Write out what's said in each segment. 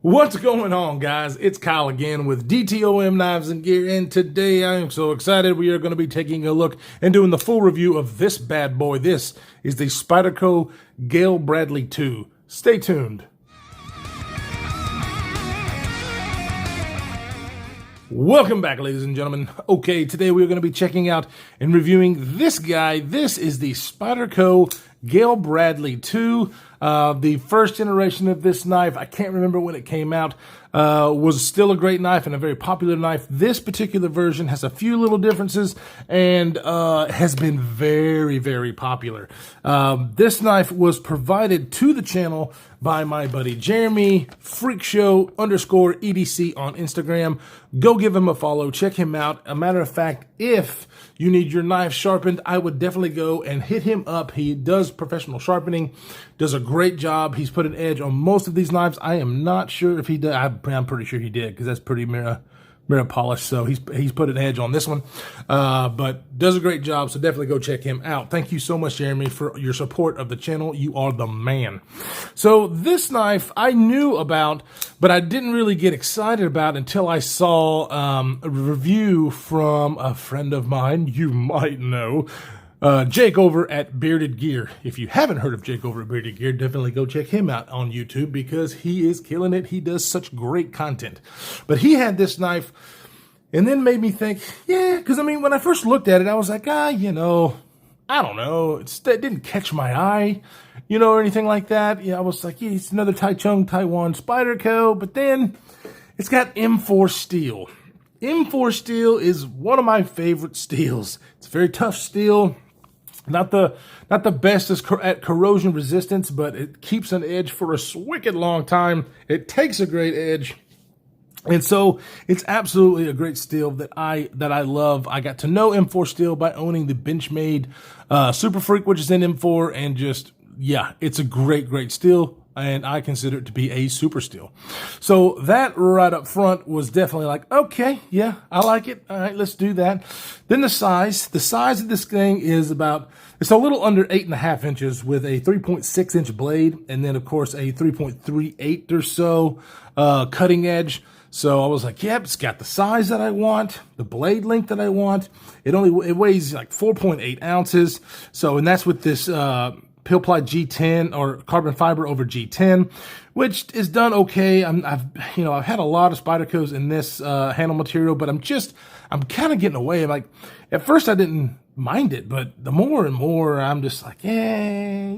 What's going on, guys? It's Kyle again with DTOM Knives and Gear, and today I am so excited. We are going to be taking a look and doing the full review of this bad boy. This is the Spyderco Gayle Bradley 2. Stay tuned. Welcome back, ladies and gentlemen. Okay, today we're going to be checking out and reviewing this guy. This is the Spyderco Gayle Bradley 2. The first generation of this knife, I can't remember when it came out, was still a great knife and a very popular knife. This particular version has a few little differences and has been very, very popular. This knife was provided to the channel by my buddy Jeremy, freakshow_EDC on Instagram. Go give him a follow, check him out. A matter of fact, if you need your knife sharpened, I would definitely go and hit him up. He does professional sharpening, does a great job. He's put an edge on most of these knives. I am not sure if he did. I'm pretty sure he did, because that's pretty mirror polished. So he's put an edge on this one, but does a great job. So definitely go check him out. Thank you so much, Jeremy, for your support of the channel. You are the man. So this knife I knew about, but I didn't really get excited about until I saw a review from a friend of mine you might know, Jake over at Bearded Gear. If you haven't heard of Jake over at Bearded Gear, definitely go check him out on YouTube, because he is killing it. He does such great content. But he had this knife and then made me think, yeah, because I mean, when I first looked at it, I was like, I don't know. It didn't catch my eye, or anything like that. Yeah, I was like, yeah, it's another Taiwan Spyderco, but then it's got M4 steel. M4 steel is one of my favorite steels. It's very tough steel. Not the best at corrosion resistance, but it keeps an edge for a wicked long time. It takes a great edge. And so it's absolutely a great steel that I love. I got to know M4 steel by owning the Benchmade Super Freak, which is in M4, and just, yeah, it's a great steel. And I consider it to be a super steel. So that right up front was definitely like, okay, yeah, I like it. All right, let's do that. Then the size of this thing is it's a little under 8.5 inches with a 3.6 inch blade. And then of course a 3.38 or so, cutting edge. So I was like, yep, it's got the size that I want, the blade length that I want. It weighs like 4.8 ounces. So, and that's with this, Peel Ply G10 or carbon fiber over G10, which is done okay. I've had a lot of Spydercos in this handle material, but I'm kind of getting away. Like, at first I didn't mind it, but the more and more I'm just like, yeah.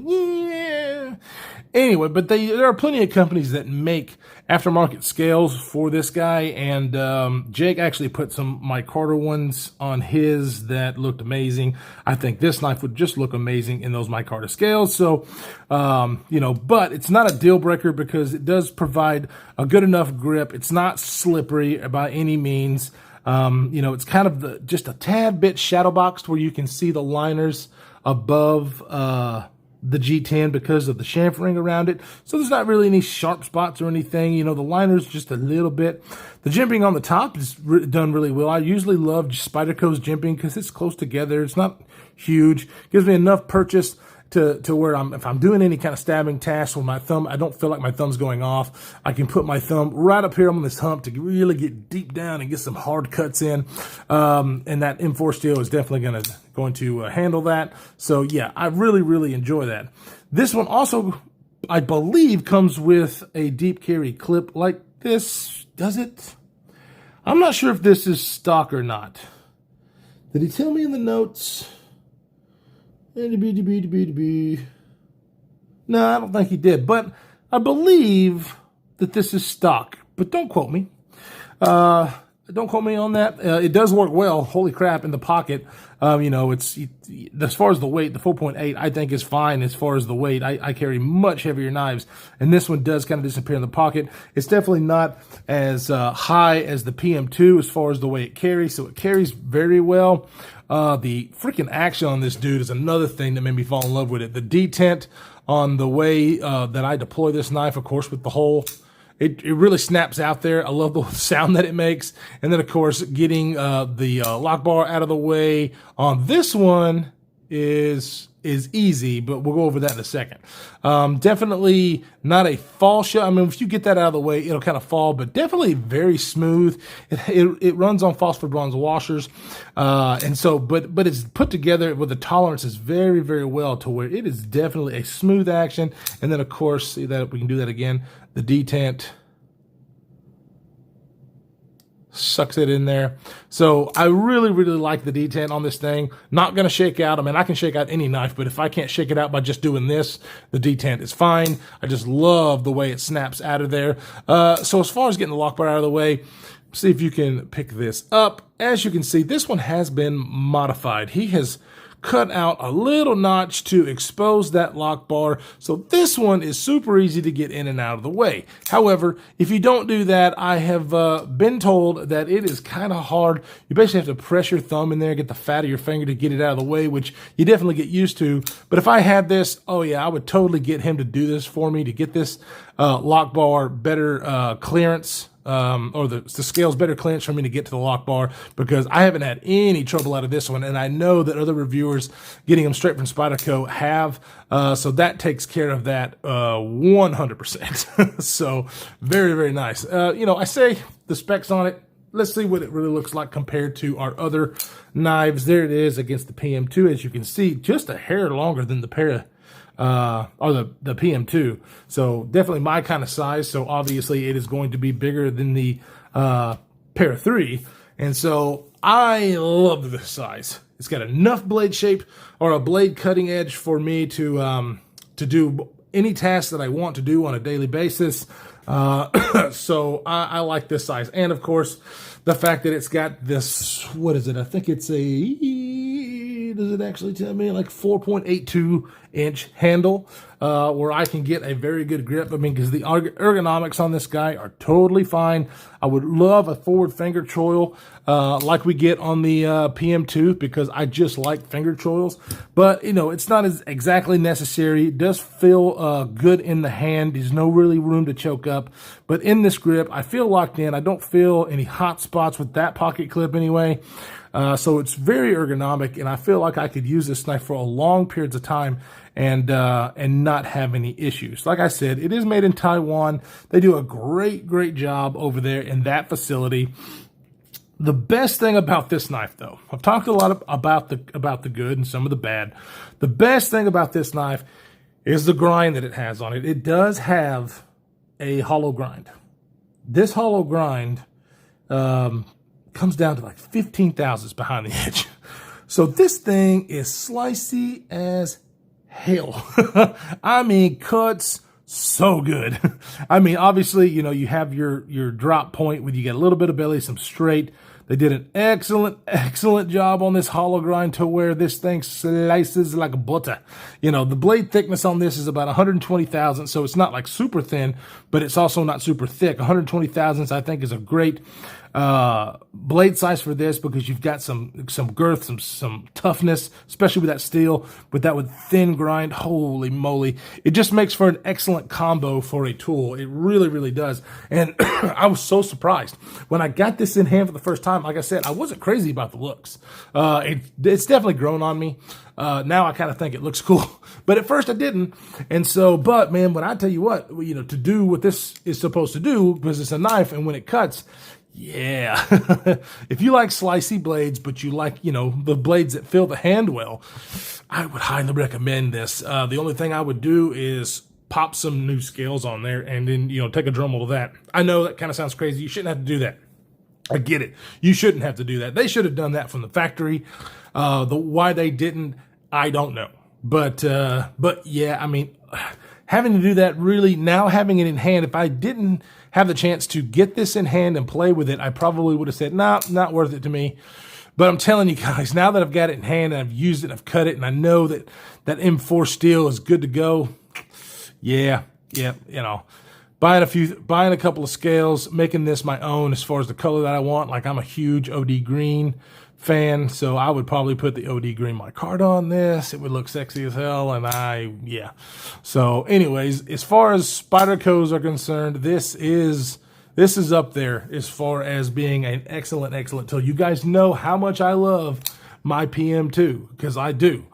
Anyway, but there are plenty of companies that make aftermarket scales for this guy, and Jake actually put some micarta ones on his that looked amazing. I think this knife would just look amazing in those micarta scales. So, but it's not a deal breaker because it does provide a good enough grip. It's not slippery by any means. It's kind of just a tad bit shadow boxed where you can see the liners above the G10 because of the chamfering around it. So there's not really any sharp spots or anything. The liner's just a little bit. The jimping on the top is done really well. I usually love Spyderco's jimping because it's close together. It's not huge. Gives me enough purchase to where if I'm doing any kind of stabbing tasks with my thumb, I don't feel like my thumb's going off. I can put my thumb right up here on this hump to really get deep down and get some hard cuts in. And that M4 steel is definitely going to handle that. So yeah, I really enjoy that. This one also, I believe, comes with a deep carry clip like this. Does it? I'm not sure if this is stock or not. Did he tell me in the notes? No, I don't think he did, but I believe that this is stock, but don't quote me. Don't quote me on that. It does work well. Holy crap, in the pocket. It's as far as the weight, the 4.8, I think is fine as far as the weight. I carry much heavier knives, and this one does kind of disappear in the pocket. It's definitely not as high as the PM2 as far as the way it carries, so it carries very well. The freaking action on this dude is another thing that made me fall in love with it. The detent on the way that I deploy this knife, of course, with the hole. It really snaps out there. I love the sound that it makes. And then, of course, getting the lock bar out of the way on this one is easy, but we'll go over that in a second. Definitely not a fall shut. I mean, if you get that out of the way, it'll kind of fall, but definitely very smooth. It runs on phosphor bronze washers, and so but it's put together with the tolerances very, very well to where it is definitely a smooth action. And then of course, see that we can do that again. The detent sucks it in there. So I really, really like the detent on this thing. Not going to shake out. I mean, I can shake out any knife, but if I can't shake it out by just doing this, the detent is fine. I just love the way it snaps out of there. So as far as getting the lock bar out of the way, see if you can pick this up. As you can see, this one has been modified. He has cut out a little notch to expose that lock bar. So this one is super easy to get in and out of the way. However, if you don't do that, I have been told that it is kind of hard. You basically have to press your thumb in there, get the fat of your finger to get it out of the way, which you definitely get used to. But if I had this, oh yeah, I would totally get him to do this for me to get this lock bar better clearance. Or the scale's better clearance for me to get to the lock bar, because I haven't had any trouble out of this one, and I know that other reviewers getting them straight from Spyderco have, so that takes care of that 100%. So very, very nice. You know, I say the specs on it. Let's see what it really looks like compared to our other knives. There it is against the PM2. As you can see, just a hair longer than the pair of or the PM2. So definitely my kind of size. So obviously it is going to be bigger than the Para 3. And so I love this size. It's got enough blade shape or a blade cutting edge for me to do any task that I want to do on a daily basis. So I like this size. And of course, the fact that it's got this, what is it? I think it's does it actually tell me, like 4.82 inch handle, where I can get a very good grip. I mean, because the ergonomics on this guy are totally fine. I would love a forward finger choil like we get on the PM2, because I just like finger choils. But, you know, it's not as exactly necessary. It does feel good in the hand. There's no really room to choke up. But in this grip, I feel locked in. I don't feel any hot spots with that pocket clip anyway. So it's very ergonomic, and I feel like I could use this knife for a long periods of time and not have any issues. Like I said, it is made in Taiwan. They do a great, great job over there in that facility. The best thing about this knife, though, I've talked a lot about the good and some of the bad. The best thing about this knife is the grind that it has on it. It does have a hollow grind. This hollow grind comes down to like 15 thousandths behind the edge. So this thing is slicey as hell. I mean, cuts so good. I mean, obviously, you know, you have your drop point where you get a little bit of belly, some straight. They did an excellent, excellent job on this hollow grind to where this thing slices like butter. You know, the blade thickness on this is about 120 thousandths, so it's not like super thin, but it's also not super thick. 120 thousandths, I think, is a great blade size for this, because you've got some girth, some toughness, especially with that steel, with thin grind. Holy moly. It just makes for an excellent combo for a tool. It really, really does. And I was so surprised when I got this in hand for the first time. Like I said, I wasn't crazy about the looks. It's definitely grown on me. Now I kind of think it looks cool, but at first I didn't. And so, but man, when I tell you what, you know, to do what this is supposed to do, because it's a knife, and when it cuts, yeah. If you like slicey blades, but you like, you know, the blades that feel the hand well, I would highly recommend this. The only thing I would do is pop some new scales on there and then, you know, take a Dremel to that. I know that kind of sounds crazy. You shouldn't have to do that. I get it. You shouldn't have to do that. They should have done that from the factory. Why they didn't, I don't know. But yeah, I mean, having to do that, really, now having it in hand, if I didn't have the chance to get this in hand and play with it, I probably would have said, nah, not worth it to me. But I'm telling you guys, now that I've got it in hand and I've used it, I've cut it, and I know that that M4 steel is good to go. Yeah, you know, buying a couple of scales, making this my own as far as the color that I want. Like, I'm a huge OD green fan, so I would probably put the OD green micarta on this. It would look sexy as hell, and yeah. So anyways, as far as Spydercos are concerned, this is up there as far as being an excellent tool. You guys know how much I love my PM too, because I do.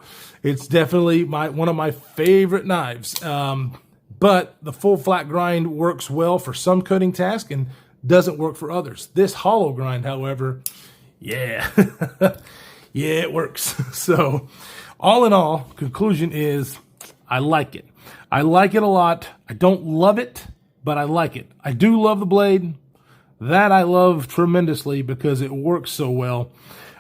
It's definitely one of my favorite knives. But the full flat grind works well for some cutting tasks and doesn't work for others. This hollow grind, however, yeah, yeah, it works. So all in all, conclusion is I like it. I like it a lot. I don't love it, but I like it. I do love the blade. That I love tremendously because it works so well.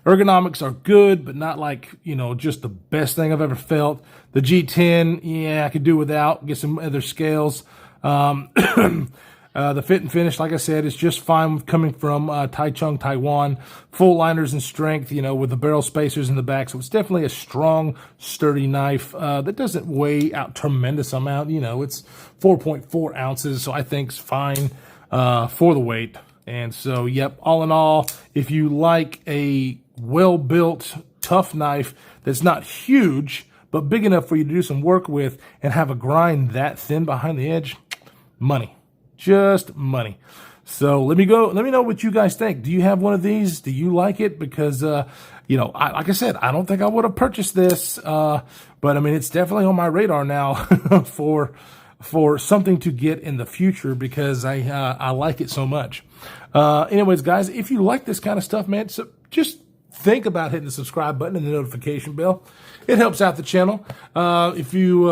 Ergonomics are good, but not like, just the best thing I've ever felt. The G10, yeah, I could do without. Get some other scales. The fit and finish, like I said, is just fine coming from Taichung, Taiwan. Full liners and strength, with the barrel spacers in the back. So it's definitely a strong, sturdy knife that doesn't weigh out tremendous amount. It's 4.4 ounces, so I think it's fine for the weight. And so, yep, all in all, if you like a well-built, tough knife that's not huge, but big enough for you to do some work with and have a grind that thin behind the edge, money. Just money. So let me know what you guys think. Do you have one of these? Do you like it? Because, like I said, I don't think I would have purchased this. But I mean, it's definitely on my radar now for something to get in the future because I like it so much. Anyways, guys, if you like this kind of stuff, man, so just think about hitting the subscribe button and the notification bell. It helps out the channel. If you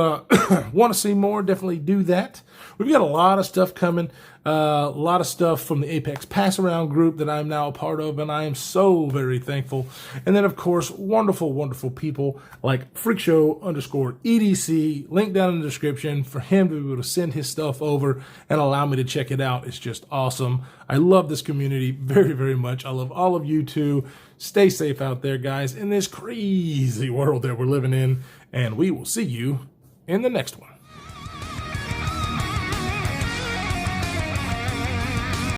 want to see more, definitely do that. We've got a lot of stuff coming, a lot of stuff from the Apex Pass Around group that I'm now a part of, and I am so very thankful. And then, of course, wonderful, wonderful people like freakshow_EDC, link down in the description for him to be able to send his stuff over and allow me to check it out. It's just awesome. I love this community very, very much. I love all of you too. Stay safe out there, guys, in this crazy world that we're living in, and we will see you in the next one.